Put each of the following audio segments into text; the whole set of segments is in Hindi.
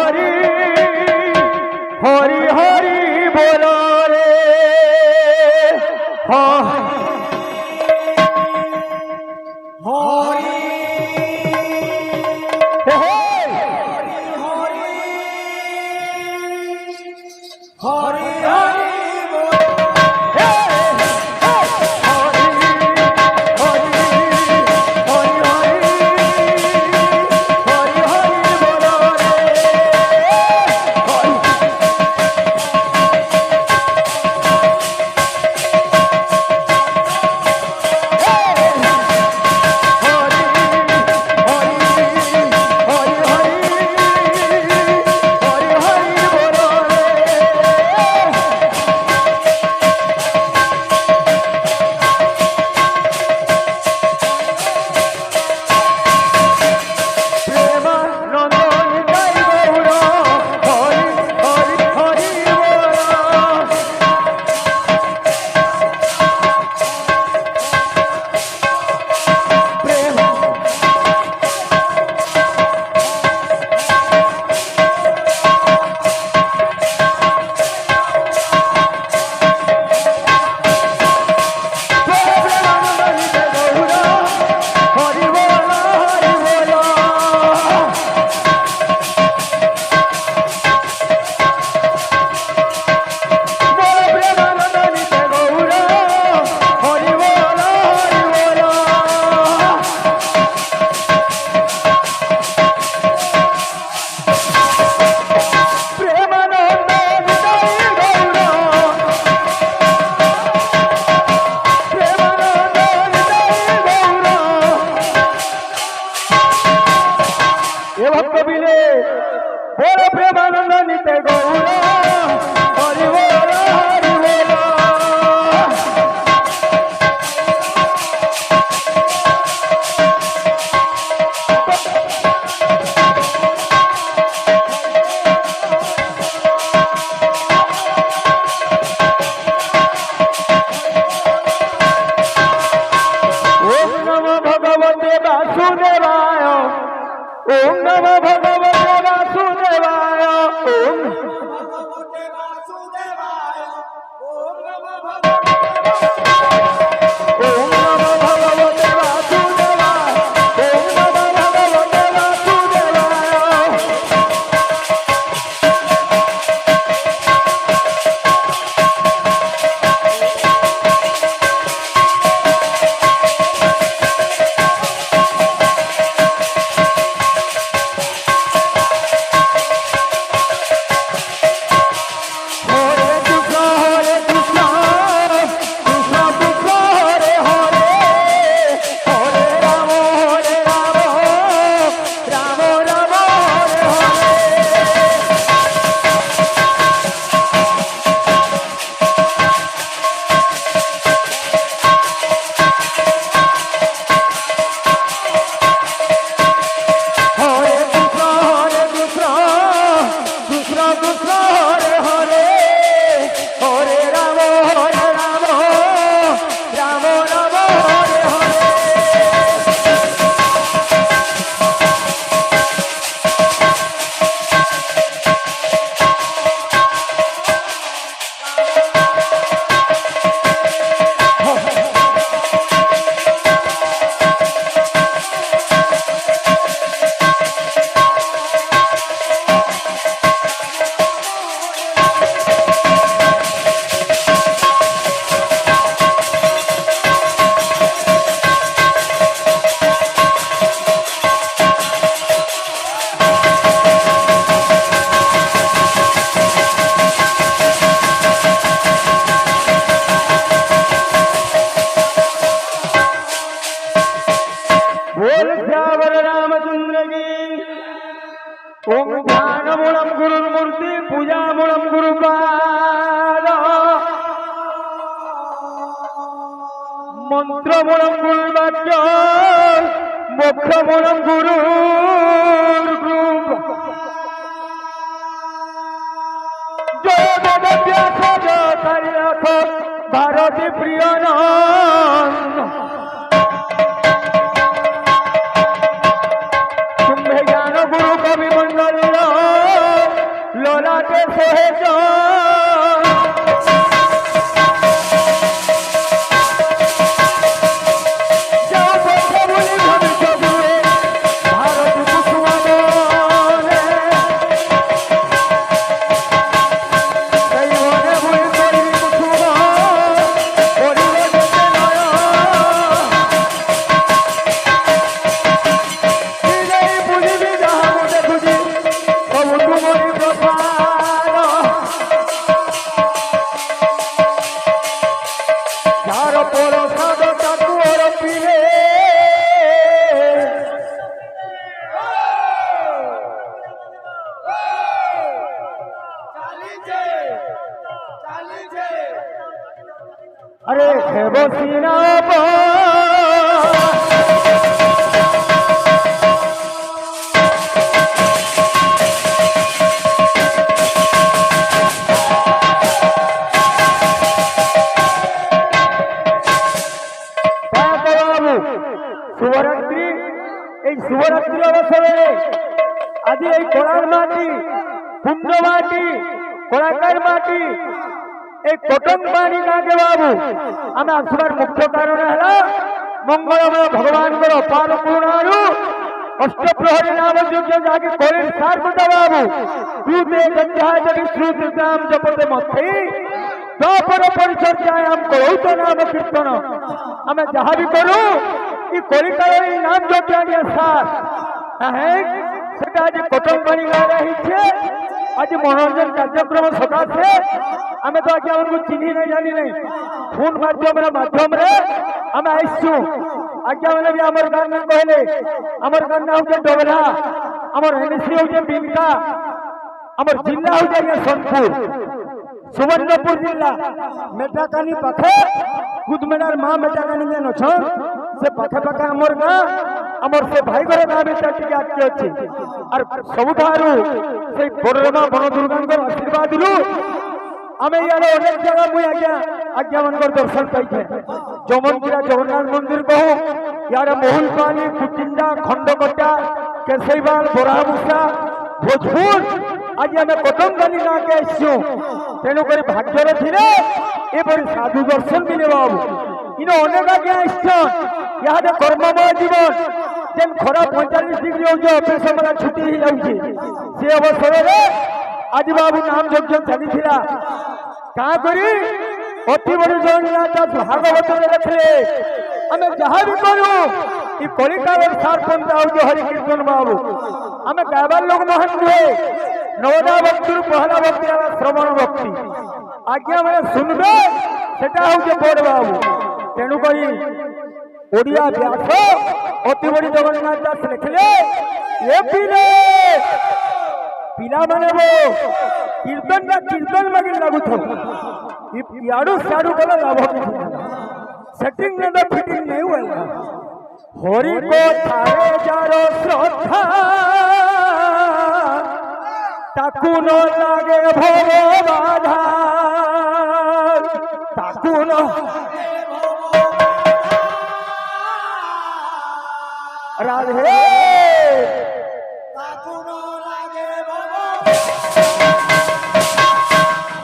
हरि हरि हरि बोलो रे ओम नमो भगवते वासुदेवाय ओम भगवते वासुदेवाय ओम नमो भगवते ओम नमो भगवते वासुदेवाय ओम नमो भगवते बोल श्यावर रामचंद्र की ओम ध्यानमूलम गुरुर्मूर्ति पूजामूलम गुरुपाद मंत्रमूलम गुरुवाक्य मोक्षमूलम गुरुर्ग्रूप जय वेदव्यास जय हरिनाथ भारती प्रियनंद गुरु कवि मंडल ବେହେରାଟେ ସହେଜ अरे खेबो सीना शिवरात्रि शिवरात्रि अवसर आज कोलार माटी पुण्य माटी कोलाकार माटी कटक पानी गाँके बाबू आम आसबार मुख्य कारण है मंगलमय भगवान अपार करुणा अष्टप्रहरी नाम यज्ञ जाके करें सार कटा बाबू श्रुते श्रुतिम जपते मथी दपर परिचर्याम कौत नाम कीर्तन आम जहाँ भी करूँ ये कलिकाल नाम यज्ञ आज्ञा सार से आज कटक पानी गाँव आज मनोरंजन कार्यक्रम सकाशे आम तो आज्ञा को चिन्ह नहीं जानी नहीं फोन माध्यम आम आसु आज्ञा मैंने भी आमर गाँव में कहले आमर गाँव ना हूँ डोबरा आमर एनएससी हूँ बिनका आमर जिला हूँ आज्ञा सोनपुर सुवर्णपुर जिला मेटाकानी पाखे कुदमेडार माँ मेटाकानी जेन अच्छन से पाखे पाखे आमर गाँ आमर से भाई घर गाँव में टे आगे अच्छे और सबुठारू से बड़मा बन दुर्गा आशीर्वाद लु आम यार अनेक जगह मुझे आज्ञा मन दर्शन पाई जमनपुरा जगन्नाथ मंदिर कहूँ यार मोहुलपानी कुचिंडा खंडकटा केसईवाल बोरामुसा भोजपुर आज आम कटंगानी गाँ के आसू तेणुक भाग्यर थे साधु दर्शन मिले बाबू इन अनेक आज्ञा आसन यहाँ कर्ममय जीवन जेन खरा 45 डिग्री हो ऑफिस मेरा छुट्टी हो जाऊँगी से अवसर आज बाबू नाम यज्ञ चली क्या करी अति बड़ी जगन्नाथ भागवत रखले आम जहाँ भी करूँ ये कलिकाल सार पंथा हो हरि कीर्तन बाबू आम गायबार लोग महान नुहे नवदा भक्ति पहला भक्ति श्रवण भक्ति आज्ञा मैंने सुनबे सेटा हूँ बड़ बाबू तेणुक ओडिया व्यास अति बड़ी जगन्नाथ दास लिखले ये पिला माने वो कीर्तन मागे लगुथ याडू साडू गला लाभ सेटिंग में फिटिंग नहीं हुआ हरि को थारे जारो श्रद्धा ताकू न लागे भव बाधा ताकू न राधे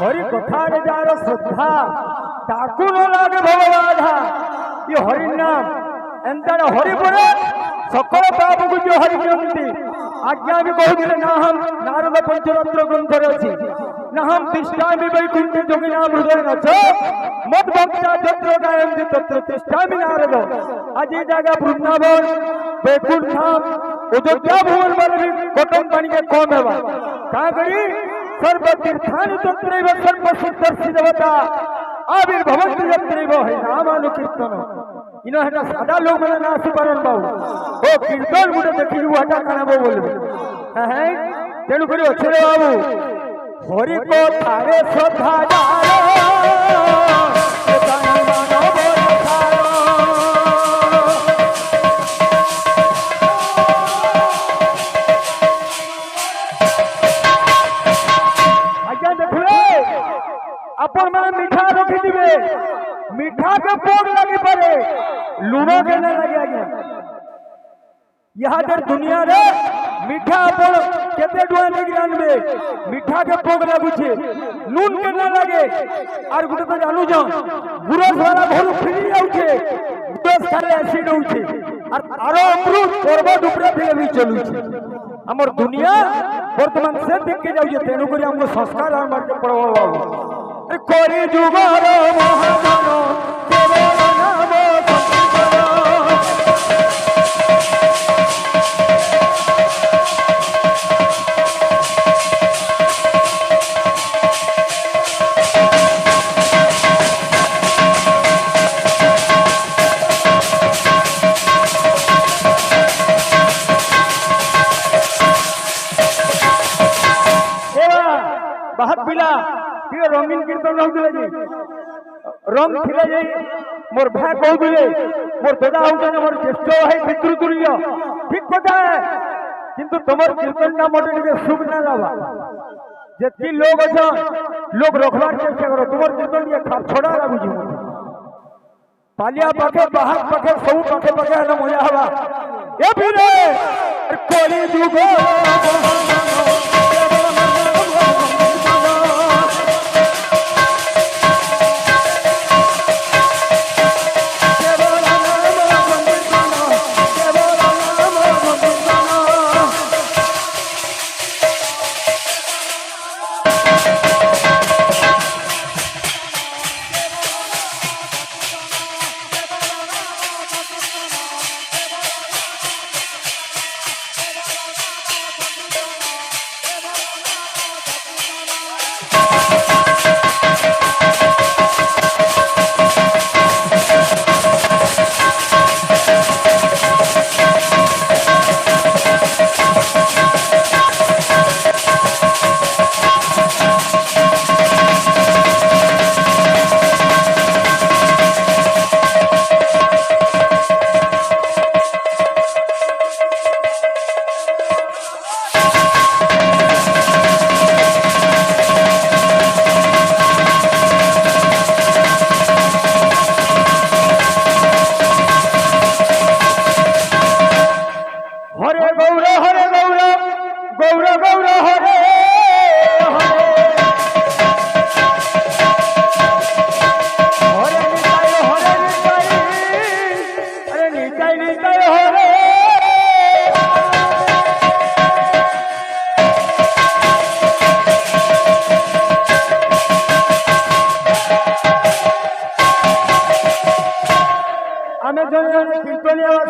हरि कथार जार श्रद्धा ताकू न लागे भगवाधा ये हरि नाम एंता हरि पड़े सकल पाप को जो हरि जयंती आज्ञा भी कहते ना हम नारद पंचरत्न ग्रंथ अच्छी ना हम तिष्ठामि वैकुंठे जोगिना हृदय नच मत भक्ता तत्र गायन्ति तत्र तिष्ठामि नारद आज ये जगह वृंदावन बैकुंठ धाम अयोध्या भुवन वाले भी कटक पानी के कम है क्या करी सर्व तीर्थानि तत्रैव सर्व सिद्धर्षि देवता आविर्भवन्ति यत्रैव हरिनामानुकीर्तन इन हेटा सादा लोग मैंने ना सुपारन बाबू ओ कीर्तन गुटे देखी हटा कानाबो बोलबे हैं तेणु करी अच्छे बाबू हरि को थारे श्रद्धा आज्ञा देखले अपन मैंने मीठा रखी दिवे मीठा के पोड़ लगी पड़े लूणों के न लगे आज्ञा यहाँ दुनिया रे मीठा अपन केते डुआ लेके जानबे मीठा के भोग लागुछे नून के ना लागे और गुटे तो जानू जा गुरस वाला भोल फिरी जाउछे गुरस खाले एसिड होउछे और आरो अमृत पर्वत ऊपर फिरे भी चलुछे हमर दुनिया वर्तमान से देख के जाउछे तेनु करी हमको संस्कार आन मार के पड़वा बाबू कोरी जुगार महामानो केवल नाम बाहर पिला फिर रंगीन कीर्तन होउले जी रंग थिले जी मोर भाई कहउले मोर दादा होउछन मोर ज्येष्ठ भाई पितृतुल्य ठीक कथा है किंतु तमर कीर्तन ना मोटे टिके सुख ना लावा जेति लोग अछ लोग रखवार चेष्टा करो तमर कीर्तन ये खाप छोड़ा लागु जी पालिया पाखे बाहर पाखे सब पाखे पाखे है मजा हवा ए फिरे कोली जुगो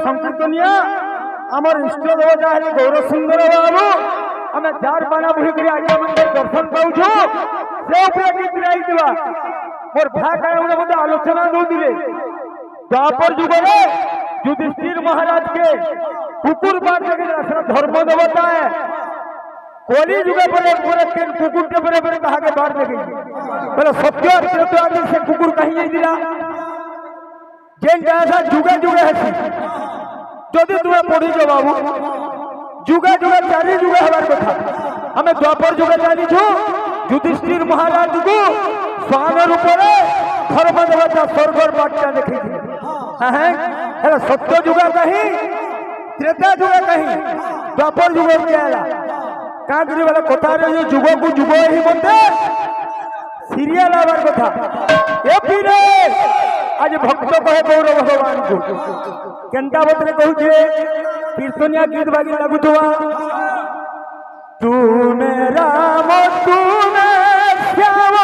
संकीर्तनिया आमर इष्ट देवता है गौर सुंदर बाबू आम जार बाना बुही कर आज्ञा मंदिर दर्शन पाऊँ से गीत गाइवा मोर भाई मत आलोचना दौले द्वापर जुगे युधिष्ठिर महाराज के कुकुर बार देखे धर्म देवता है कोली जुगे पर कुकुर के बड़े बड़े कहा के बार देखे बोले सत्य आदमी से कुकुर कहीं दिला जेन जैसा जुगे जुगे है जदि तुम्हें पढ़ीज बाबू जुगे जुगे चारि जुगे हमार कथा हमें द्वापर जुगे जानी छु युधिष्ठिर महाराज को स्वान रूप धर्म देवता स्वर्गर बाटा देखी है सत्य जुगे कहीं त्रेता जुगे कहीं द्वापर जुगे क्या क्या करी वाला कथा रे जुग को जुग ही बोलते सीरियल आवार कथा ए पीरे आज भक्त कहे गौर भगवान को केनता बतरे कहूछे कीर्तनिया गीत बागी लागुथुआ तूने राम तूने श्याम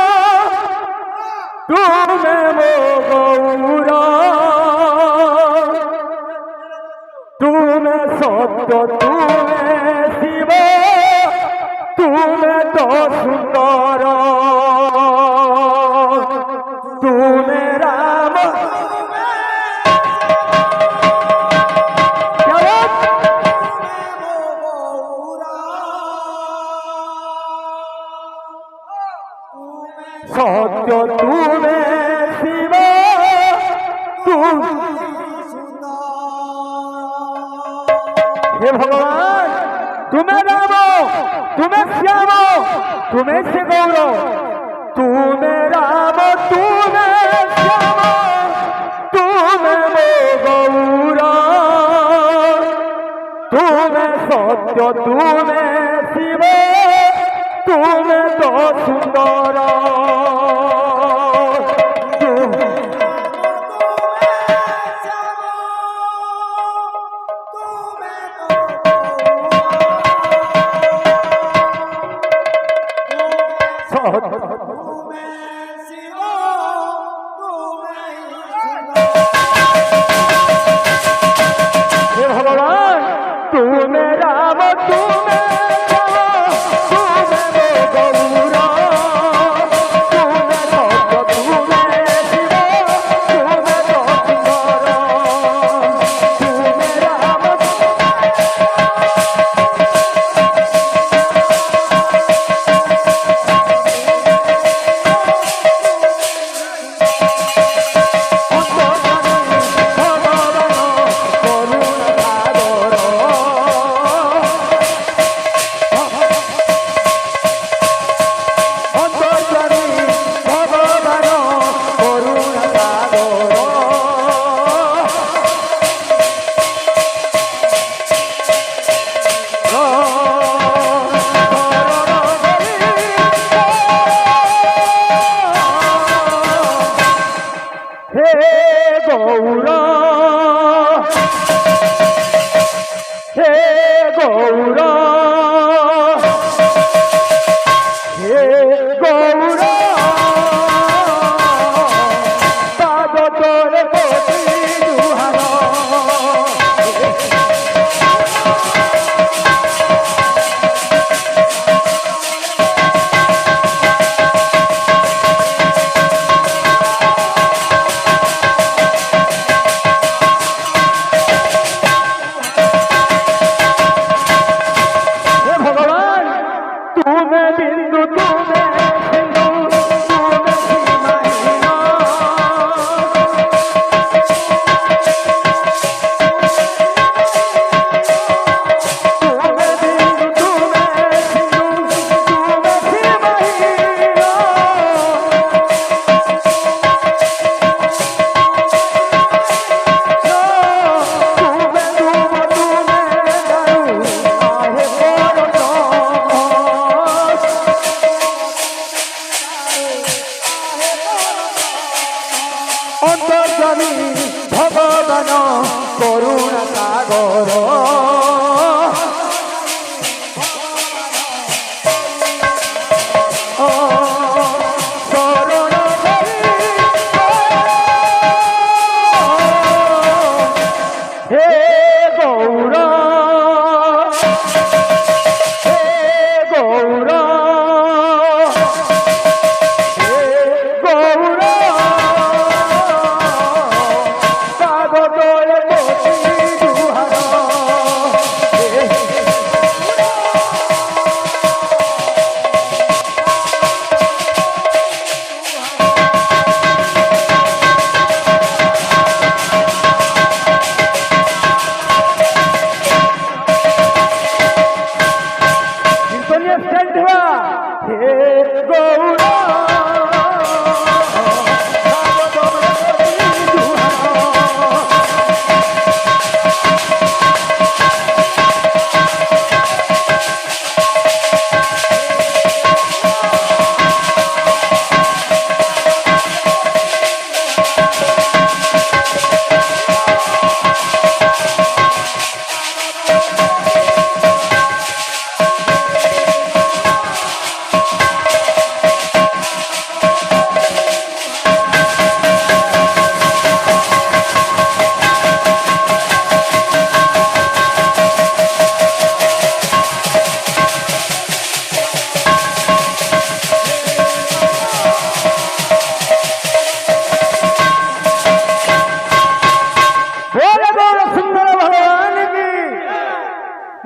तूने मो गौरा तूने सत्य तूने शिव तूने तो सुंदर तूने राम सत्य तूने शिव तू हे भगवान तुम्हें राम तुम्हें श्याम तुम्हें से गौरव तुम्हें राम तुम्हें श्याम तुम्हें गौरा तुम्हें सत्य सत्य तुमे शिव तुमे तो सुंदर অন্তর্যামী ভগবান করুণা সাগর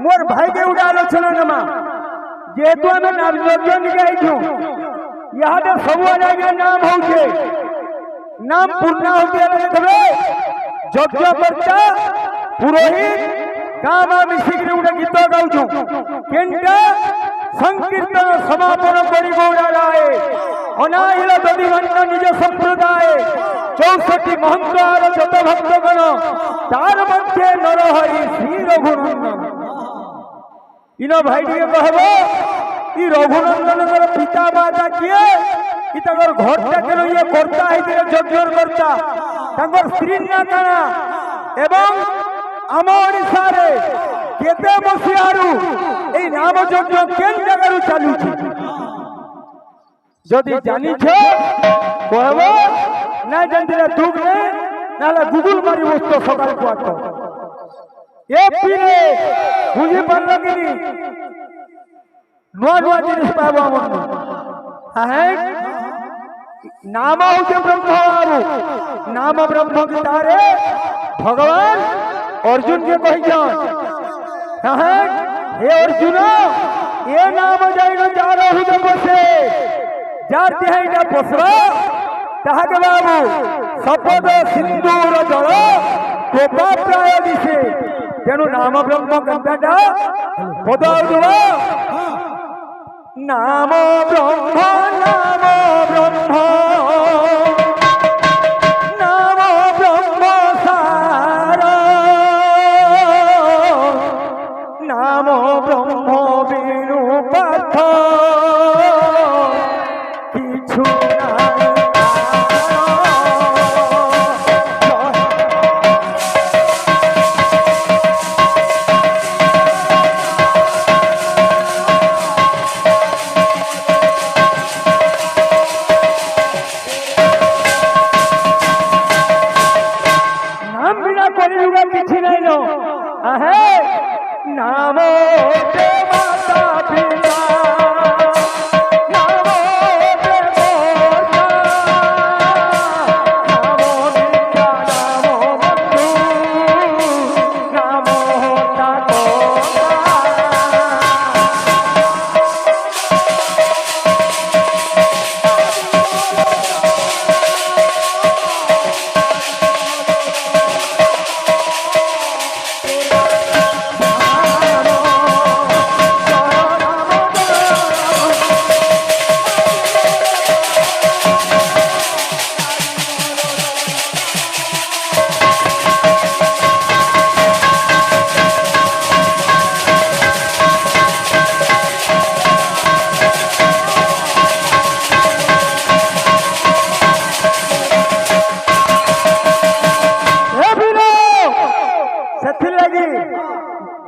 मोर भाई के उड़ा आलोचना नमा जेतु आमे नाम योजन गाइछु याडे सब आगे नाम होउछे नाम पूर्ण होते देखबे यज्ञ कर्ता पुरोहित काम आमी शीघ्र उडे गीत गाउछु केनटा संकीर्तन समापन करी गौड़ा राय अनाहिल दधिवन्न निज संप्रदाय 64 महंत और जत भक्तगण तार मध्य नर हरि श्री रघुनंदन ইনো ভাইটিকে কহব ই রঘুনন্দনের পিতা মাতা কিয়ে ই তাঙ্কর ঘরটা কেন ইয়ে কর্তা হইতিলে যজ্ঞর কর্তা তাঙ্কর স্ত্রীর না কানা এবং ଆମ ଓଡ଼ିଶାରେ କେତେ ମସିହାରୁ এই নাম যজ্ঞ কেন জায়গাରୁ ଚାଲୁଛି যদি জানিছ কহব না জানলে দুঃখ নেই নাহলে গুগল মারি বসতো সকাল কুয়াত এ পিরে বুঝি পারল কি নূয়া নূয়া জিনিস পাবো আমার হ্যাঁ নাম হচ্ছে ব্রহ্ম বাবু নাম ব্রহ্ম গীতারে ভগবান अर्जुन के कहिछन हाँ हे अर्जुन ये नाम जाइन जार हृदय बसे जार देहटा बसब ताहाके बाबू सपद सिंदूर जल कृपा प्राय दिशे तेणु नाम ब्रह्म गंगाटा पदार्थ नाम ब्रह्म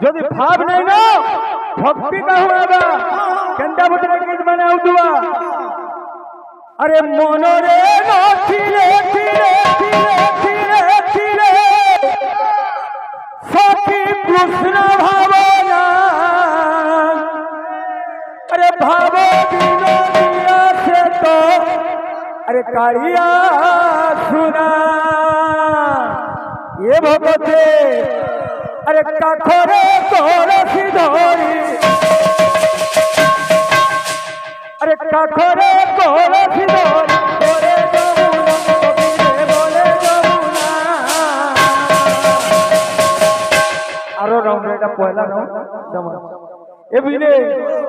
যদি ভাব নাই না ভক্তি কাহুবা কেনটা বুতরে গীত মানে আউতুবা আরে মনরে নথিলে থিলে থিলে থিলে থিলে সখী কৃষ্ণ ভাবনা আরে ভাব বিনোদিয়া সে তো আরে কালিয়া সুনা এ ভগতে अरे काखरे तोरसी धोरी अरे काखरे तोरसी धोरी तोरे जमुना कबीरे बोले जमुना आरो राउंड এটা পয়লা রাউন্ড জমা এবিলে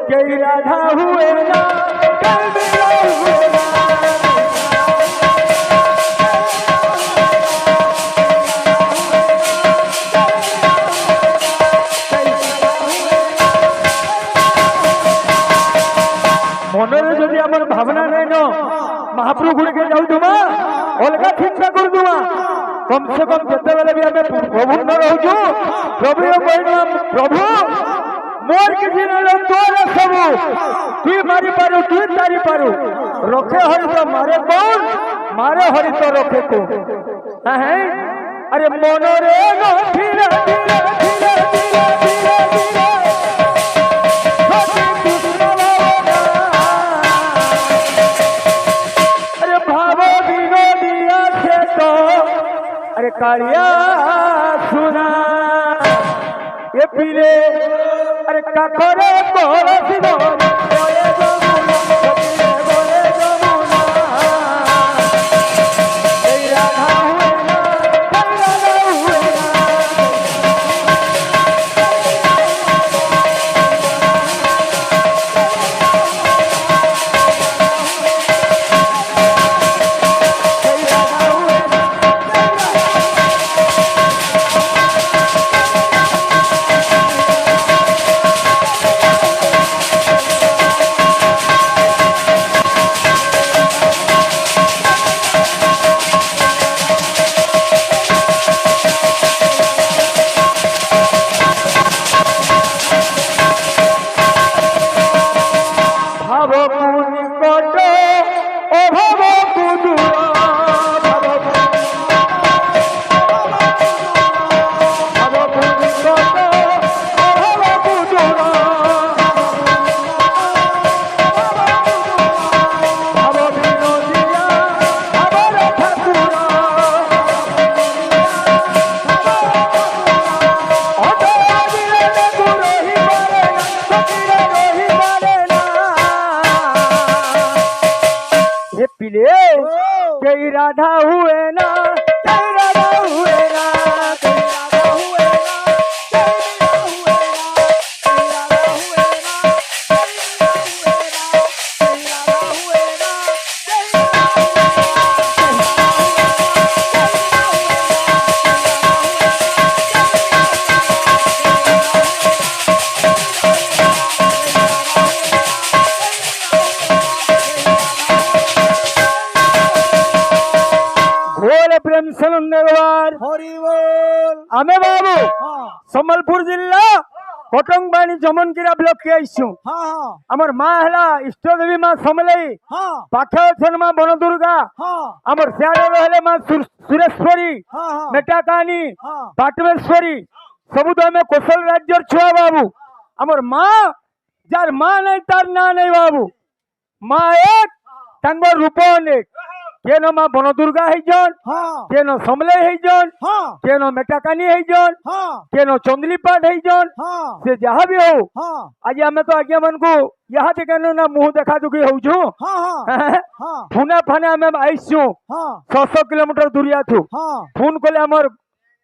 কেই রাধা হুয়ে না কলবিলা হুয়ে না মনের যদি আমার ভাবনা নাই ন মহাপ্রভু গুড়িকে যাউথুমা অলগা চিন্তা করুমা কমসে কম যেতেবেলে বি আমি প্রভু ন রহুছু প্রভু কহিলাম প্রভু মোর কিছু নলে তোর সবু তুই মারি পারু তুই তারি পারু রক্ষে হরিত মারে কোন মারে হরিত রক্ষে কোন হ্যাঁ আরে মনরে নথিলে ধীরে ধীরে ধীরে ধীরে ধীরে अरे कालिया सुना ये पीरे अरे काखरे तोरसी धोरी बोले जमुना कबीरे बोले जमुना ए राधा हुए ना राधा हुए ना बिले कई राधा हुए ना, कई राधा हुए ना, कई राधा हुए ना, प्रेम सलंदरवार हरि बोल आमे बाबू हाँ सम्बलपुर जिला कटंगबाणी जमनकिरा ब्लॉक के आइसु हाँ हमर मां हला इष्टदेवी मां समलई हाँ पाखे अछन मां बनदुर्गा हाँ हमर सियाड़े रहले मां सुरेश्वरी हाँ हाँ मेटाकानी हाँ पाटमेश्वरी सबु तो हमें कौशल राज्यर छुआ बाबू हमर मां जार मां नहीं तार ना नहीं बाबू मां एक तंगर रूप अनेक केनो मां बनदुर्गा है जन हाँ केनो समले है जन हाँ केनो मेटाकानी है जन हाँ केनो चंदलीपाट है जन हाँ से जहाँ भी हो हाँ आज आमे तो आज्ञा मन को यहाँ से कहनो ना मुंह देखा दुखी हो छु हाँ हाँ हाँ फुना फाने आमे आइसु हाँ 600 किलोमीटर दूरिया थु हाँ फोन कोले हमर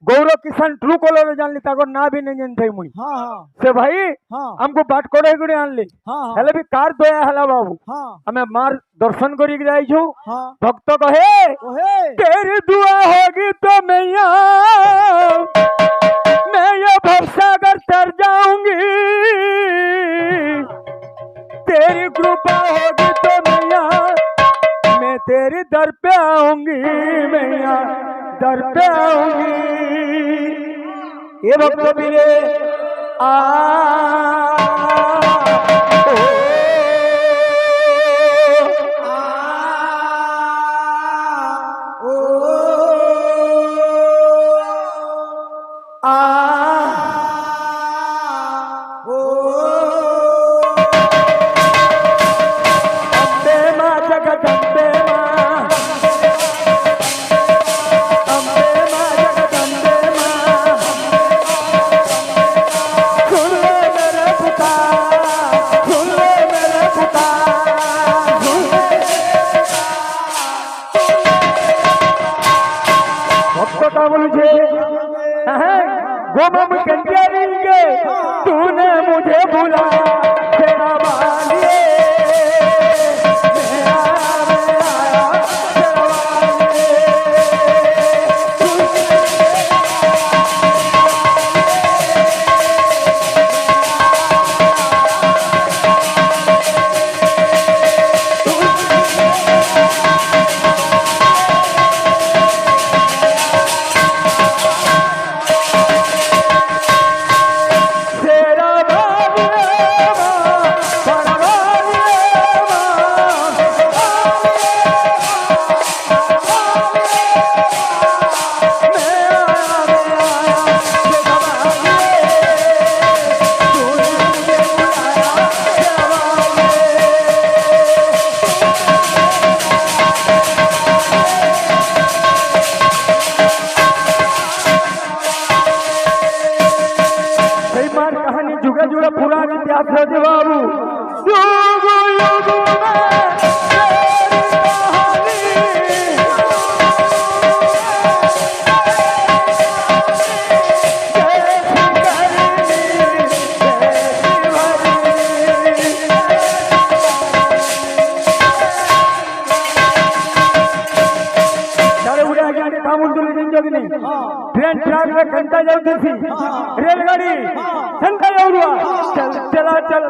गौरव किसान ट्रू कॉलर जानली ताको ना भी नहीं जानते मुई हाँ हाँ से भाई हाँ हमको बाट कोड़े गुड़े आनली हाँ हेले भी कार दोया हला बाबू हाँ हमें मार दर्शन करी जाई छु हाँ भक्त कहे ओहे तेरी दुआ होगी तो मैया मैं ये भवसागर तर जाऊंगी तेरी कृपा होगी तो मैया मैं तेरी दर पे आऊंगी मैया दर पे आऊंगी ये भक्त मिले आ गोमम कंटिया के तूने मुझे भुला तेरा बालिए जुगा जुगा पुरानी इतिहास है बाबू युगो युगो ट्रेन ट्रैक में घंटा जाती थी रेलगाड़ी घंटा जाऊंगा चल चला चल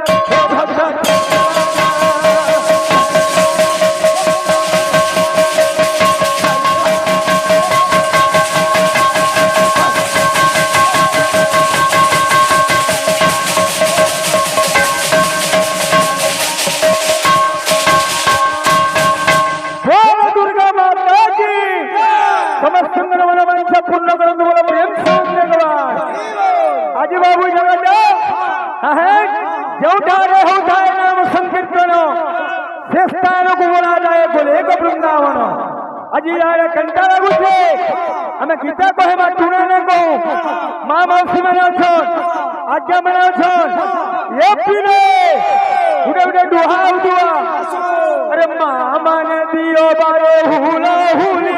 दुर्गा माता की समस्त पूर्ण करंदु बोला प्रेम आज बाबू जगह जोठारे होठाए नाम संकीर्तन से स्थान को बोला जाए बोले एक वृंदावन आज यार कंटा लागू छे हमें गीता कहे मा टूना ने को मां मौसी मना छो आज्ञा मना छो ये पीने उड़े उड़े दुहा उदुआ अरे मां माने দিও বারে হুলা হুলি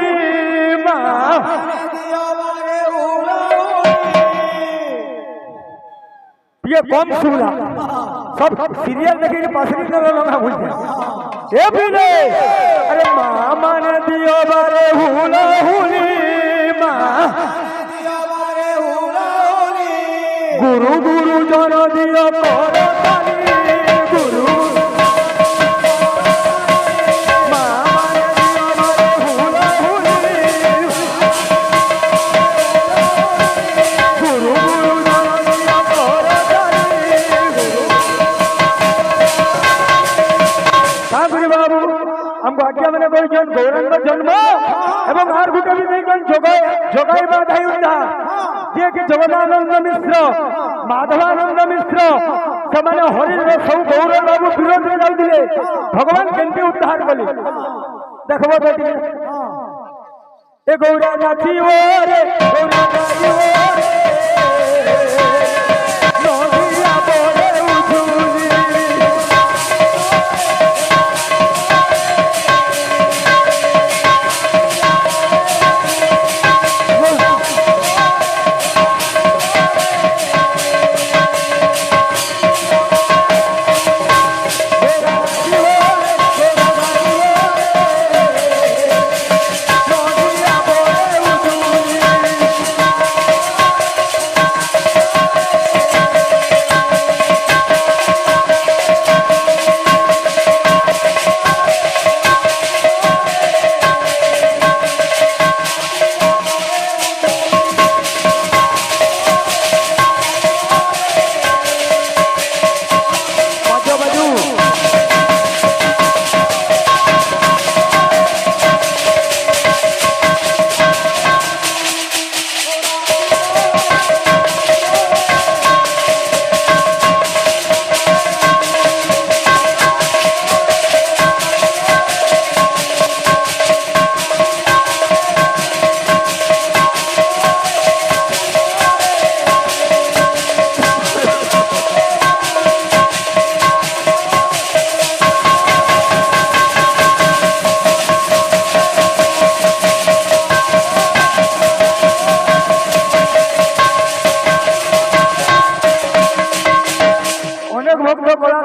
মা ये कौन सुना सब सीरियल देखे पासरी कर लगा भूलते ए भी रे अरे मामा ने दियो बारे हुला हुली माँ गुरु गुरु जन दियो करो ताली गुरु मामा ने दियो बारे हुला हुली गुरु गुरु जन दियो करो बाबू हमको आज्ञा मैंने कोई जन गौरंग जन्म एवं आर गुटे भी नहीं जोगाई बाधाई उठा जे कि जगदानंद मिश्र माधवानंद मिश्र से हरि सब गौरव बाबू विरोध में जाऊे भगवान केमती उद्धार कले देखो बेटी ए गौरा नाची रे गौरा नाची नदिया बोले उछुली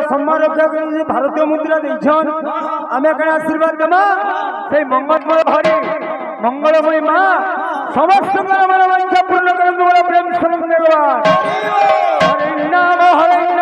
सम्मान रक्षा कर भारतीय मुद्रा देछन आमे कण आशीर्वाद देमा से मंगलमय हरि मंगलमय मां समस्त मन वांछा पूर्ण करन वाला प्रेम स्वरूप भगवान हरि नाम हरि